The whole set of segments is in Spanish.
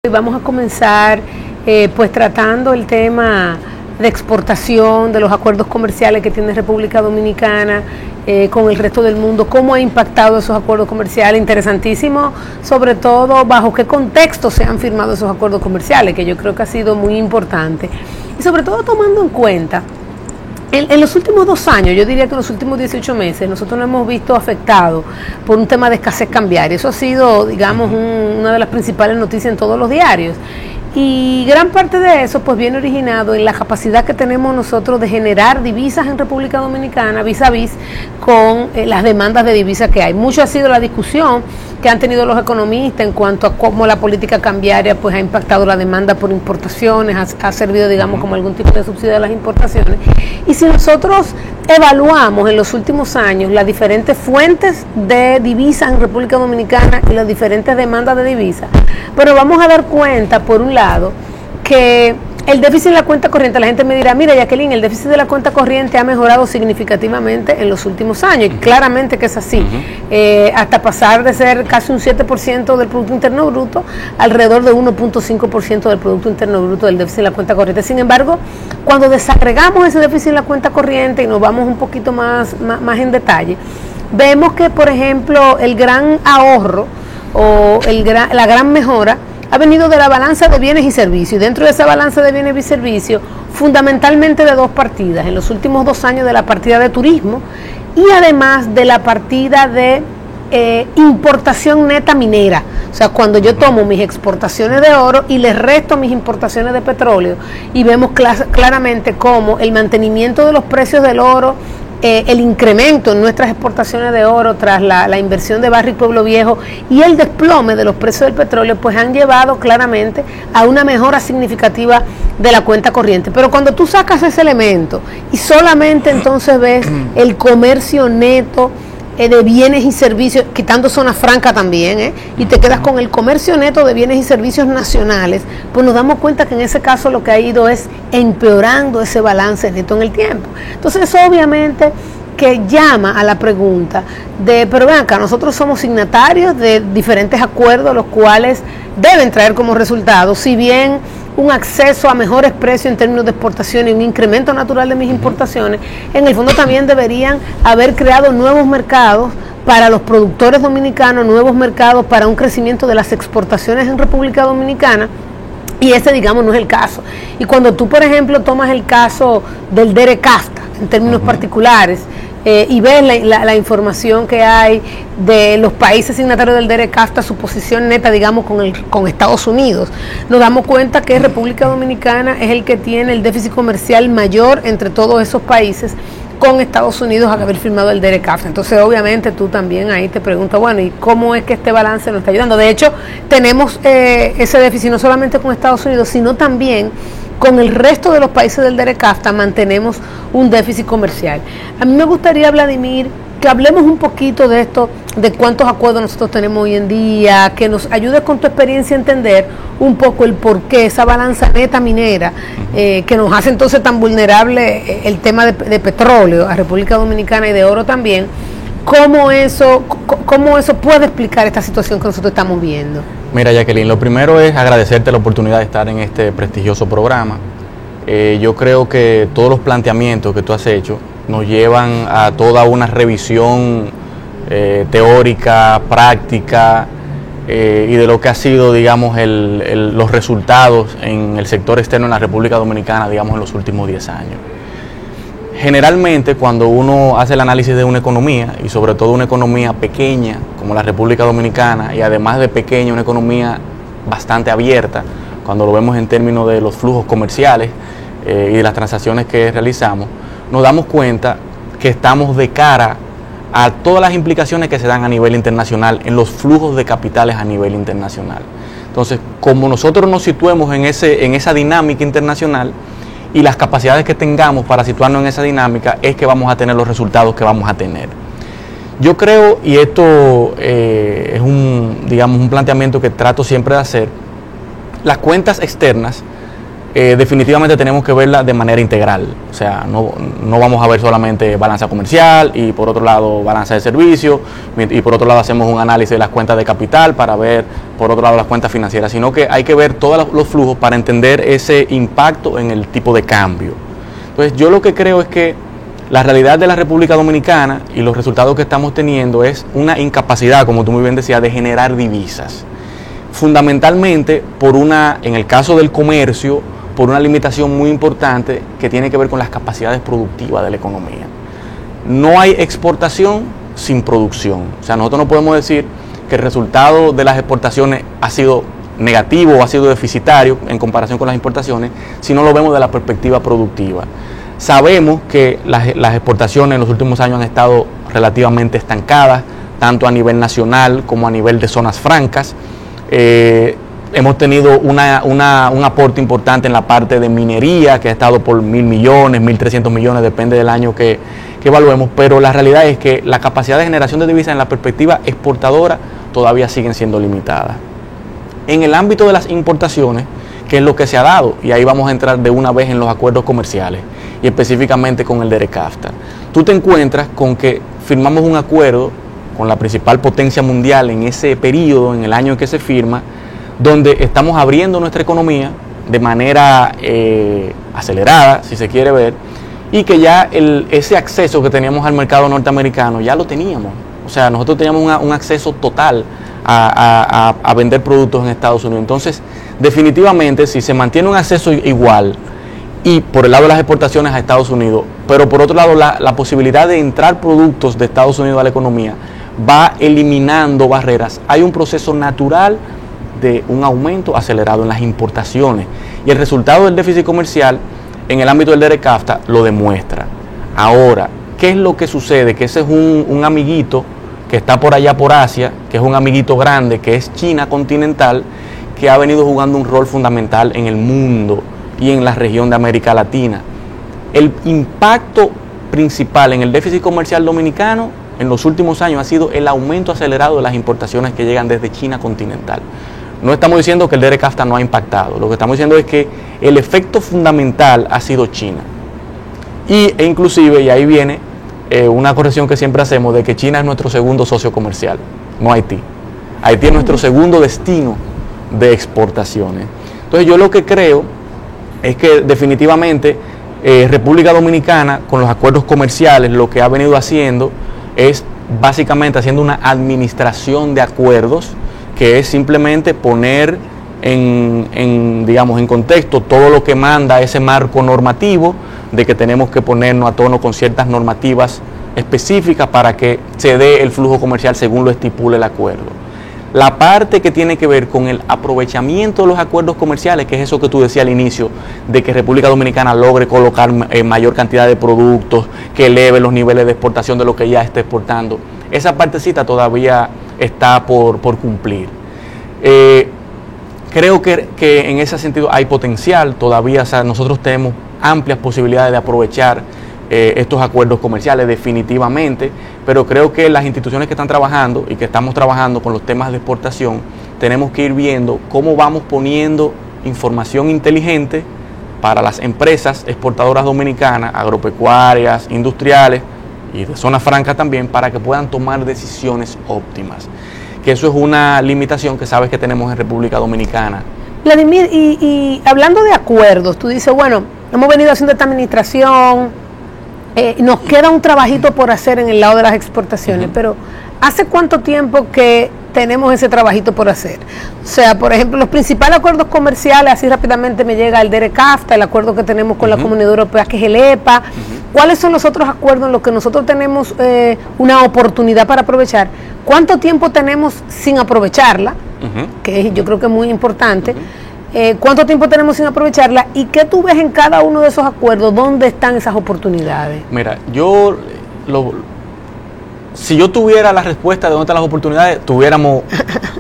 Vamos a comenzar pues tratando el tema de exportación, de los acuerdos comerciales que tiene República Dominicana con el resto del mundo, cómo ha impactado esos acuerdos comerciales, interesantísimo, sobre todo bajo qué contexto se han firmado esos acuerdos comerciales, que yo creo que ha sido muy importante, y sobre todo tomando en cuenta, en los últimos 2 años, yo diría que en los últimos 18 meses, nosotros nos hemos visto afectados por un tema de escasez cambiaria. Eso ha sido, digamos, una de las principales noticias en todos los diarios. Y gran parte de eso pues viene originado en la capacidad que tenemos nosotros de generar divisas en República Dominicana vis a vis con las demandas de divisas que hay. Mucho ha sido la discusión que han tenido los economistas en cuanto a cómo la política cambiaria pues ha impactado la demanda por importaciones, ha servido, digamos, como algún tipo de subsidio a las importaciones. Y si nosotros evaluamos en los últimos años las diferentes fuentes de divisas en República Dominicana y las diferentes demandas de divisas, pero vamos a dar cuenta, por un lado, que el déficit de la cuenta corriente, la gente me dirá, mira, Jacqueline, el déficit de la cuenta corriente ha mejorado significativamente en los últimos años, y claramente que es así, hasta pasar de ser casi un 7% del Producto Interno Bruto, alrededor de 1.5% del Producto Interno Bruto del déficit de la cuenta corriente. Sin embargo, cuando desagregamos ese déficit de la cuenta corriente y nos vamos un poquito más en detalle, vemos que, por ejemplo, el gran ahorro o la gran mejora ha venido de la balanza de bienes y servicios, y dentro de esa balanza de bienes y servicios, fundamentalmente de 2 partidas, en los últimos 2 años de la partida de turismo y además de la partida de importación neta minera. O sea, cuando yo tomo mis exportaciones de oro y les resto mis importaciones de petróleo, y vemos claramente cómo el mantenimiento de los precios del oro, el incremento en nuestras exportaciones de oro tras la inversión de Barrick Pueblo Viejo y el desplome de los precios del petróleo, pues han llevado claramente a una mejora significativa de la cuenta corriente. Pero cuando tú sacas ese elemento y solamente entonces ves el comercio neto de bienes y servicios, quitando zona franca también, y te quedas con el comercio neto de bienes y servicios nacionales, pues nos damos cuenta que en ese caso lo que ha ido es empeorando ese balance neto en el tiempo. Entonces eso obviamente que llama a la pregunta de, pero ven acá, nosotros somos signatarios de diferentes acuerdos, los cuales deben traer como resultado, si bien un acceso a mejores precios en términos de exportación y un incremento natural de mis importaciones, en el fondo también deberían haber creado nuevos mercados para los productores dominicanos, nuevos mercados para un crecimiento de las exportaciones en República Dominicana, y ese, digamos, no es el caso. Y cuando tú, por ejemplo, tomas el caso del DERE-CAFTA, en términos particulares, y ves la información que hay de los países signatarios del DERE-CAFTA, su posición neta, digamos, con Estados Unidos, nos damos cuenta que República Dominicana es el que tiene el déficit comercial mayor entre todos esos países con Estados Unidos al haber firmado el DERE-CAFTA. Entonces, obviamente, tú también ahí te preguntas, bueno, ¿y cómo es que este balance nos está ayudando? De hecho, tenemos ese déficit no solamente con Estados Unidos, sino también con el resto de los países del DERE-CAFTA mantenemos un déficit comercial. A mí me gustaría, Vladimir, que hablemos un poquito de esto, de cuántos acuerdos nosotros tenemos hoy en día, que nos ayudes con tu experiencia a entender un poco el porqué, esa balanza neta minera, que nos hace entonces tan vulnerable el tema de petróleo a República Dominicana y de oro también. ¿Cómo eso puede explicar esta situación que nosotros estamos viendo? Mira, Jacqueline, lo primero es agradecerte la oportunidad de estar en este prestigioso programa. Yo creo que todos los planteamientos que tú has hecho nos llevan a toda una revisión teórica, práctica, y de lo que ha sido, digamos, los resultados en el sector externo en la República Dominicana, digamos, en los últimos 10 años. Generalmente, cuando uno hace el análisis de una economía, y sobre todo una economía pequeña como la República Dominicana, y además de pequeña, una economía bastante abierta, cuando lo vemos en términos de los flujos comerciales y de las transacciones que realizamos, nos damos cuenta que estamos de cara a todas las implicaciones que se dan a nivel internacional en los flujos de capitales a nivel internacional. Entonces, como nosotros nos situemos en esa dinámica internacional, y las capacidades que tengamos para situarnos en esa dinámica, es que vamos a tener los resultados que vamos a tener. Yo creo, y esto es un planteamiento que trato siempre de hacer, las cuentas externas definitivamente tenemos que verla de manera integral. O sea, no vamos a ver solamente balanza comercial y por otro lado balanza de servicio y por otro lado hacemos un análisis de las cuentas de capital para ver por otro lado las cuentas financieras, sino que hay que ver todos los flujos para entender ese impacto en el tipo de cambio. Entonces yo lo que creo es que la realidad de la República Dominicana y los resultados que estamos teniendo es una incapacidad, como tú muy bien decías, de generar divisas. Fundamentalmente en el caso del comercio, por una limitación muy importante que tiene que ver con las capacidades productivas de la economía. No hay exportación sin producción. O sea, nosotros no podemos decir que el resultado de las exportaciones ha sido negativo o ha sido deficitario en comparación con las importaciones, si no lo vemos de la perspectiva productiva. Sabemos que las exportaciones en los últimos años han estado relativamente estancadas, tanto a nivel nacional como a nivel de zonas francas. Hemos tenido un aporte importante en la parte de minería, que ha estado por 1.000 millones, 1.300 millones, depende del año que evaluemos, pero la realidad es que la capacidad de generación de divisas en la perspectiva exportadora todavía siguen siendo limitadas. En el ámbito de las importaciones, que es lo que se ha dado, y ahí vamos a entrar de una vez en los acuerdos comerciales, y específicamente con el DERECAFTA. Tú te encuentras con que firmamos un acuerdo con la principal potencia mundial en ese periodo, en el año en que se firma, donde estamos abriendo nuestra economía de manera acelerada, si se quiere ver, y que ya ese acceso que teníamos al mercado norteamericano ya lo teníamos. O sea, nosotros teníamos un acceso total a vender productos en Estados Unidos. Entonces, definitivamente, si se mantiene un acceso igual, y por el lado de las exportaciones a Estados Unidos, pero por otro lado la posibilidad de entrar productos de Estados Unidos a la economía va eliminando barreras, hay un proceso natural de un aumento acelerado en las importaciones, y el resultado del déficit comercial en el ámbito del DERECAFTA lo demuestra. Ahora, ¿qué es lo que sucede? Que ese es un amiguito que está por allá por Asia, que es un amiguito grande, que es China continental, que ha venido jugando un rol fundamental en el mundo y en la región de América Latina. El impacto principal en el déficit comercial dominicano en los últimos años ha sido el aumento acelerado de las importaciones que llegan desde China continental. No estamos diciendo que el DERECAFTA no ha impactado, lo que estamos diciendo es que el efecto fundamental ha sido China. E inclusive, y ahí viene una corrección que siempre hacemos, de que China es nuestro segundo socio comercial, no Haití. Haití es nuestro segundo destino de exportaciones. Entonces yo lo que creo es que definitivamente República Dominicana, con los acuerdos comerciales, lo que ha venido haciendo es básicamente haciendo una administración de acuerdos, que es simplemente poner en contexto todo lo que manda ese marco normativo, de que tenemos que ponernos a tono con ciertas normativas específicas para que se dé el flujo comercial según lo estipule el acuerdo. La parte que tiene que ver con el aprovechamiento de los acuerdos comerciales, que es eso que tú decías al inicio, de que República Dominicana logre colocar mayor cantidad de productos, que eleve los niveles de exportación de lo que ya está exportando, esa partecita todavía está por cumplir. Creo que en ese sentido hay potencial todavía. O sea, nosotros tenemos amplias posibilidades de aprovechar estos acuerdos comerciales definitivamente, pero creo que las instituciones que están trabajando y que estamos trabajando con los temas de exportación, tenemos que ir viendo cómo vamos poniendo información inteligente para las empresas exportadoras dominicanas, agropecuarias, industriales y de zona franca también, para que puedan tomar decisiones óptimas. Que eso es una limitación que sabes que tenemos en República Dominicana. Vladimir, y hablando de acuerdos, tú dices, bueno, hemos venido haciendo esta administración, nos queda un trabajito por hacer en el lado de las exportaciones, pero ¿hace cuánto tiempo que tenemos ese trabajito por hacer? O sea, por ejemplo, los principales acuerdos comerciales, así rápidamente me llega el DERECAFTA, el acuerdo que tenemos con la Comunidad Europea, que es el EPA. ¿Cuáles son los otros acuerdos en los que nosotros tenemos una oportunidad para aprovechar? ¿Cuánto tiempo tenemos sin aprovecharla? Que yo creo que es muy importante. ¿Cuánto tiempo tenemos sin aprovecharla? ¿Y qué tú ves en cada uno de esos acuerdos? ¿Dónde están esas oportunidades? Mira, si yo tuviera la respuesta de dónde están las oportunidades, tuviéramos,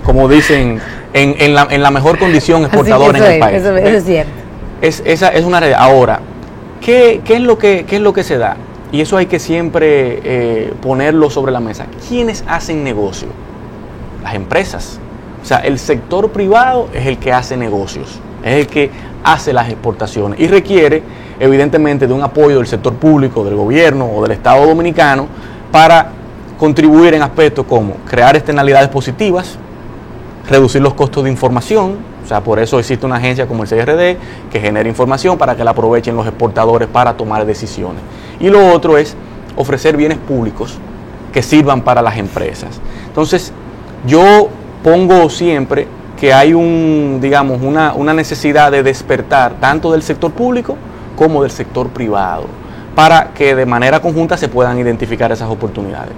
como dicen, en la mejor condición exportadora en el país. Eso es cierto. Esa es una realidad. Ahora, ¿qué es lo que se da? Y eso hay que siempre ponerlo sobre la mesa. ¿Quiénes hacen negocio? Las empresas. O sea, el sector privado es el que hace negocios. es el que hace las exportaciones y requiere evidentemente de un apoyo del sector público, del gobierno o del Estado dominicano para contribuir en aspectos como crear externalidades positivas, reducir los costos de información, o sea, por eso existe una agencia como el CRD que genera información para que la aprovechen los exportadores para tomar decisiones. Y lo otro es ofrecer bienes públicos que sirvan para las empresas. Entonces, yo pongo siempre que hay una necesidad de despertar tanto del sector público como del sector privado para que de manera conjunta se puedan identificar esas oportunidades.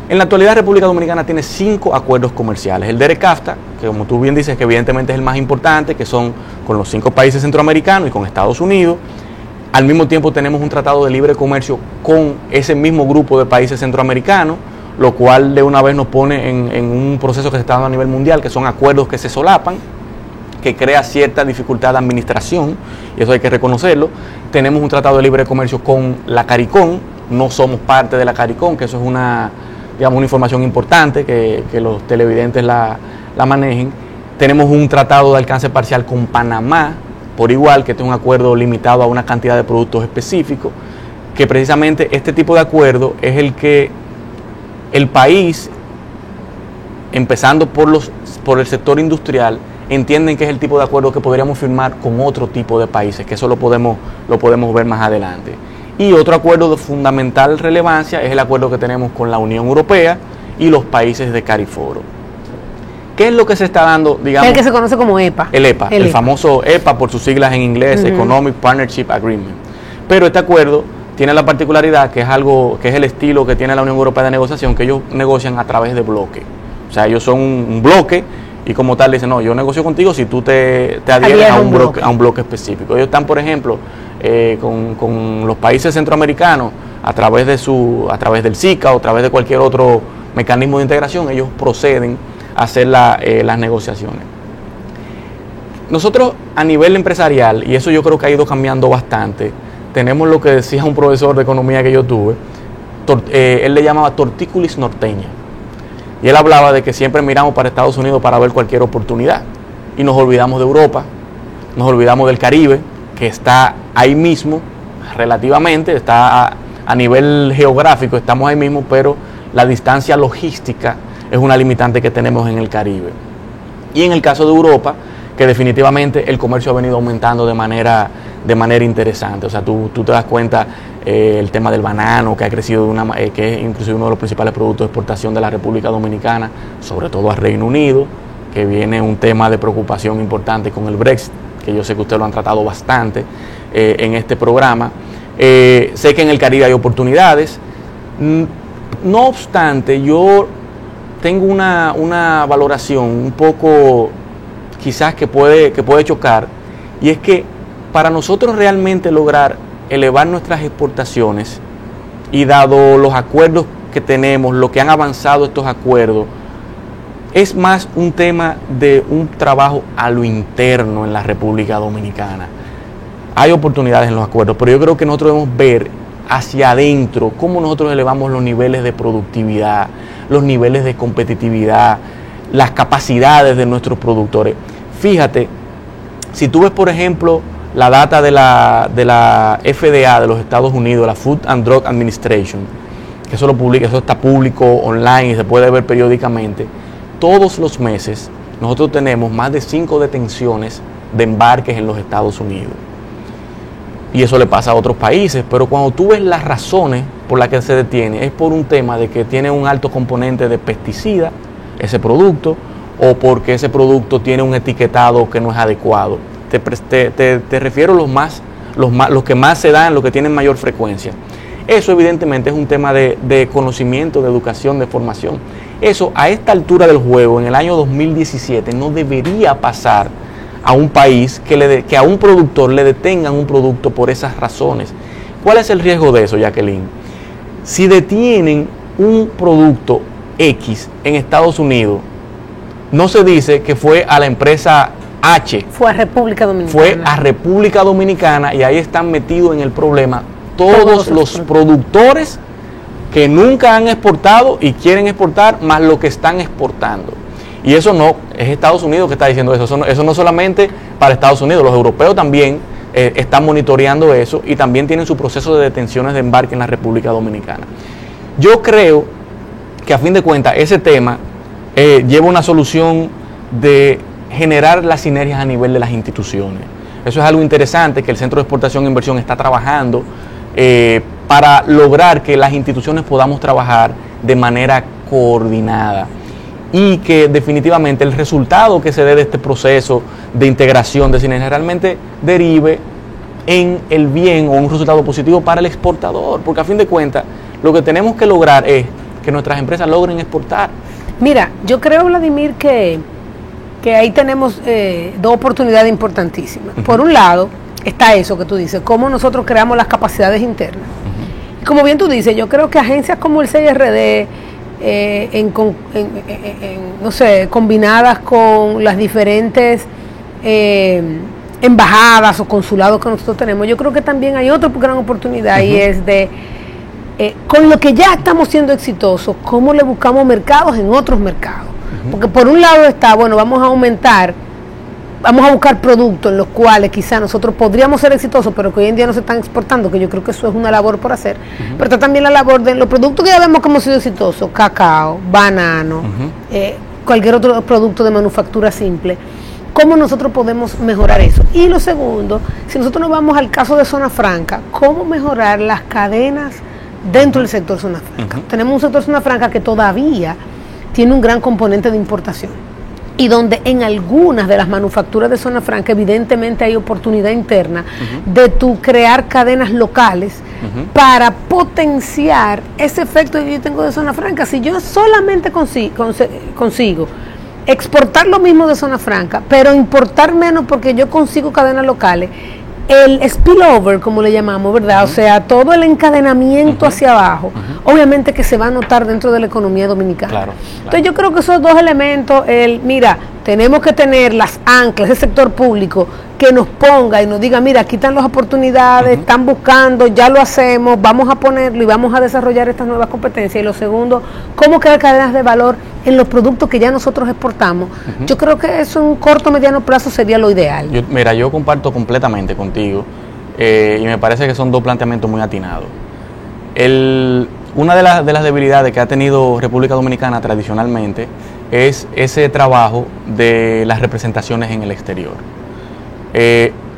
En la actualidad República Dominicana tiene 5 acuerdos comerciales. El DERECAFTA, que como tú bien dices que evidentemente es el más importante, que son con los 5 países centroamericanos y con Estados Unidos. Al mismo tiempo tenemos un tratado de libre comercio con ese mismo grupo de países centroamericanos, lo cual de una vez nos pone en un proceso que se está dando a nivel mundial, que son acuerdos que se solapan, que crea cierta dificultad de administración, y eso hay que reconocerlo. Tenemos un tratado de libre comercio con la CARICOM, no somos parte de la CARICOM, que eso es una información importante, que los televidentes la manejen. Tenemos un tratado de alcance parcial con Panamá, por igual, que este es un acuerdo limitado a una cantidad de productos específicos, que precisamente este tipo de acuerdo es el que el país, empezando por el sector industrial, entienden que es el tipo de acuerdo que podríamos firmar con otro tipo de países, que eso lo podemos ver más adelante. Y otro acuerdo de fundamental relevancia es el acuerdo que tenemos con la Unión Europea y los países de CARIFORO. ¿Qué es lo que se está dando, digamos? El que se conoce como EPA. El famoso EPA por sus siglas en inglés, Economic Partnership Agreement. Pero este acuerdo tiene la particularidad que es el estilo que tiene la Unión Europea de negociación, que ellos negocian a través de bloques. O sea, ellos son un bloque y como tal dicen, no, yo negocio contigo si tú te adhieres a un bloque específico. Ellos están, por ejemplo, con los países centroamericanos a través del SICA o a través de cualquier otro mecanismo de integración, ellos proceden a hacer las negociaciones. Nosotros a nivel empresarial, y eso yo creo que ha ido cambiando bastante, tenemos lo que decía un profesor de economía que yo tuve, él le llamaba tortícolis norteña, y él hablaba de que siempre miramos para Estados Unidos para ver cualquier oportunidad, y nos olvidamos de Europa, nos olvidamos del Caribe, que está ahí mismo, relativamente, está a nivel geográfico, estamos ahí mismo, pero la distancia logística es una limitante que tenemos en el Caribe. Y en el caso de Europa, que definitivamente el comercio ha venido aumentando de manera interesante. O sea, tú te das cuenta el tema del banano, que ha crecido que es inclusive uno de los principales productos de exportación de la República Dominicana, sobre todo a Reino Unido, que viene un tema de preocupación importante con el Brexit, que yo sé que ustedes lo han tratado bastante en este programa. Sé que en el Caribe hay oportunidades. No obstante, yo tengo una valoración un poco quizás que puede chocar, y es que para nosotros realmente lograr elevar nuestras exportaciones, y dado los acuerdos que tenemos, lo que han avanzado estos acuerdos, es más un tema de un trabajo a lo interno en la República Dominicana. Hay oportunidades en los acuerdos, pero yo creo que nosotros debemos ver hacia adentro cómo nosotros elevamos los niveles de productividad, los niveles de competitividad, las capacidades de nuestros productores. Fíjate, si tú ves, por ejemplo, la data de la FDA de los Estados Unidos, la Food and Drug Administration, que eso lo publica, eso está público online y se puede ver periódicamente, todos los meses nosotros tenemos más de 5 detenciones de embarques en los Estados Unidos. Y eso le pasa a otros países, pero cuando tú ves las razones por las que se detiene, es por un tema de que tiene un alto componente de pesticida, ese producto, o porque ese producto tiene un etiquetado que no es adecuado. Te refiero a los que más se dan, los que tienen mayor frecuencia. Eso evidentemente es un tema de conocimiento, de educación, de formación. Eso a esta altura del juego, en el año 2017, no debería pasar a un país que a un productor le detengan un producto por esas razones. ¿Cuál es el riesgo de eso, Jacqueline? Si detienen un producto X en Estados Unidos, no se dice que fue a la empresa H. Fue a República Dominicana. Fue a República Dominicana, y ahí están metidos en el problema todos los productores que nunca han exportado y quieren exportar, más lo que están exportando. Y eso no es Estados Unidos que está diciendo eso. Eso no solamente para Estados Unidos, los europeos también están monitoreando eso y también tienen su proceso de detenciones de embarque en la República Dominicana. Yo creo que a fin de cuentas ese tema lleva una solución de generar las sinergias a nivel de las instituciones. Eso es algo interesante que el Centro de Exportación e Inversión está trabajando para lograr que las instituciones podamos trabajar de manera coordinada y que definitivamente el resultado que se dé de este proceso de integración de sinergia realmente derive en el bien o un resultado positivo para el exportador, porque a fin de cuentas lo que tenemos que lograr es que nuestras empresas logren exportar. Mira, yo creo, Vladimir, que ahí tenemos dos oportunidades importantísimas. Por un lado está eso que tú dices, cómo nosotros creamos las capacidades internas. Y como bien tú dices, yo creo que agencias como el CIRD, no sé, combinadas con las diferentes embajadas o consulados que nosotros tenemos, yo creo que también hay otra gran oportunidad y es de, con lo que ya estamos siendo exitosos, cómo le buscamos mercados en otros mercados. Porque por un lado está, bueno, vamos a buscar productos en los cuales quizá nosotros podríamos ser exitosos, pero que hoy en día no se están exportando, que yo creo que eso es una labor por hacer. Pero está también la labor de los productos que ya vemos que hemos sido exitosos, cacao, banano, cualquier otro producto de manufactura simple. ¿Cómo nosotros podemos mejorar eso? Y lo segundo, si nosotros nos vamos al caso de Zona Franca, ¿cómo mejorar las cadenas dentro del sector Zona Franca? Tenemos un sector Zona Franca que todavía tiene un gran componente de importación y donde en algunas de las manufacturas de Zona Franca evidentemente hay oportunidad interna de tu crear cadenas locales para potenciar ese efecto que yo tengo de Zona Franca. Si yo solamente consigo exportar lo mismo de Zona Franca, pero importar menos porque yo consigo cadenas locales, el spillover, como le llamamos, ¿verdad? O sea, todo el encadenamiento hacia abajo, obviamente que se va a notar dentro de la economía dominicana. Claro. Entonces yo creo que esos dos elementos, mira, tenemos que tener las anclas, el sector público, que nos ponga y nos diga, mira, aquí están las oportunidades, están buscando, ya lo hacemos, vamos a ponerlo y vamos a desarrollar estas nuevas competencias. Y lo segundo, cómo crear cadenas de valor en los productos que ya nosotros exportamos. Yo creo que eso en un corto, mediano plazo sería lo ideal. Yo comparto completamente contigo y me parece que son dos planteamientos muy atinados. Una de las debilidades que ha tenido República Dominicana tradicionalmente es ese trabajo de las representaciones en el exterior.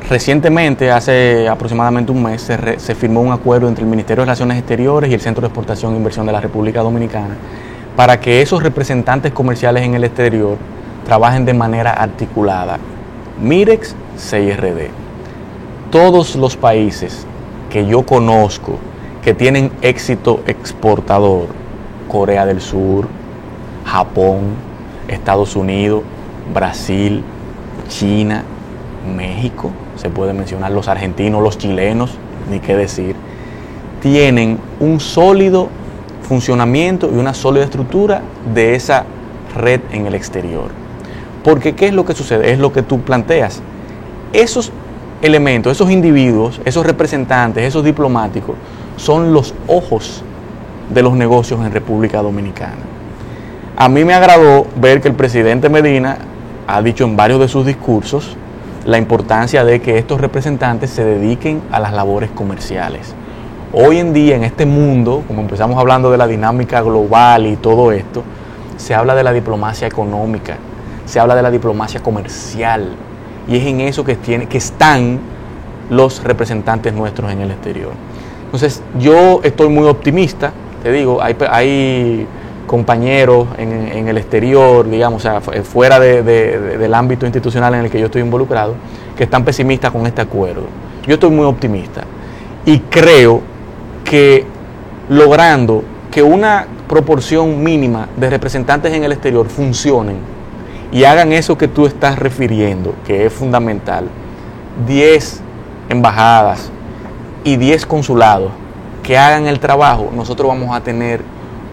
Recientemente, hace aproximadamente un mes, se firmó un acuerdo entre el Ministerio de Relaciones Exteriores y el Centro de Exportación e Inversión de la República Dominicana para que esos representantes comerciales en el exterior trabajen de manera articulada. Mirex, CIRD. Todos los países que yo conozco que tienen éxito exportador, Corea del Sur, Japón, Estados Unidos, Brasil, China, México, se puede mencionar los argentinos, los chilenos, ni qué decir, tienen un sólido funcionamiento y una sólida estructura de esa red en el exterior. Porque ¿qué es lo que sucede? Es lo que tú planteas. Esos elementos, esos individuos, esos representantes, esos diplomáticos, son los ojos de los negocios en República Dominicana. A mí me agradó ver que el presidente Medina ha dicho en varios de sus discursos la importancia de que estos representantes se dediquen a las labores comerciales. Hoy en día, en este mundo, como empezamos hablando de la dinámica global y todo esto, se habla de la diplomacia económica, se habla de la diplomacia comercial, y es en eso que están los representantes nuestros en el exterior. Entonces, yo estoy muy optimista, te digo, hay compañeros en el exterior, digamos, o sea, fuera del ámbito institucional en el que yo estoy involucrado, que están pesimistas con este acuerdo. Yo estoy muy optimista y creo que logrando que una proporción mínima de representantes en el exterior funcionen y hagan eso que tú estás refiriendo, que es fundamental, 10 embajadas y 10 consulados que hagan el trabajo, nosotros vamos a tener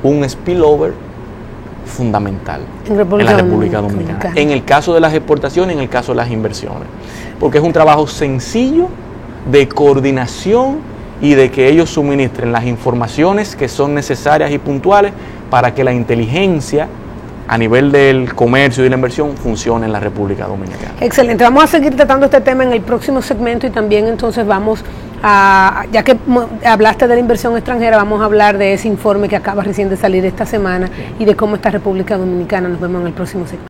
un spillover fundamental en la República Dominicana. En el caso de las exportaciones, en el caso de las inversiones. Porque es un trabajo sencillo de coordinación y de que ellos suministren las informaciones que son necesarias y puntuales para que la inteligencia a nivel del comercio y de la inversión funcione en la República Dominicana. Excelente, vamos a seguir tratando este tema en el próximo segmento y también entonces vamos a, ya que hablaste de la inversión extranjera, vamos a hablar de ese informe que acaba recién de salir esta semana y de cómo está República Dominicana. Nos vemos en el próximo segmento.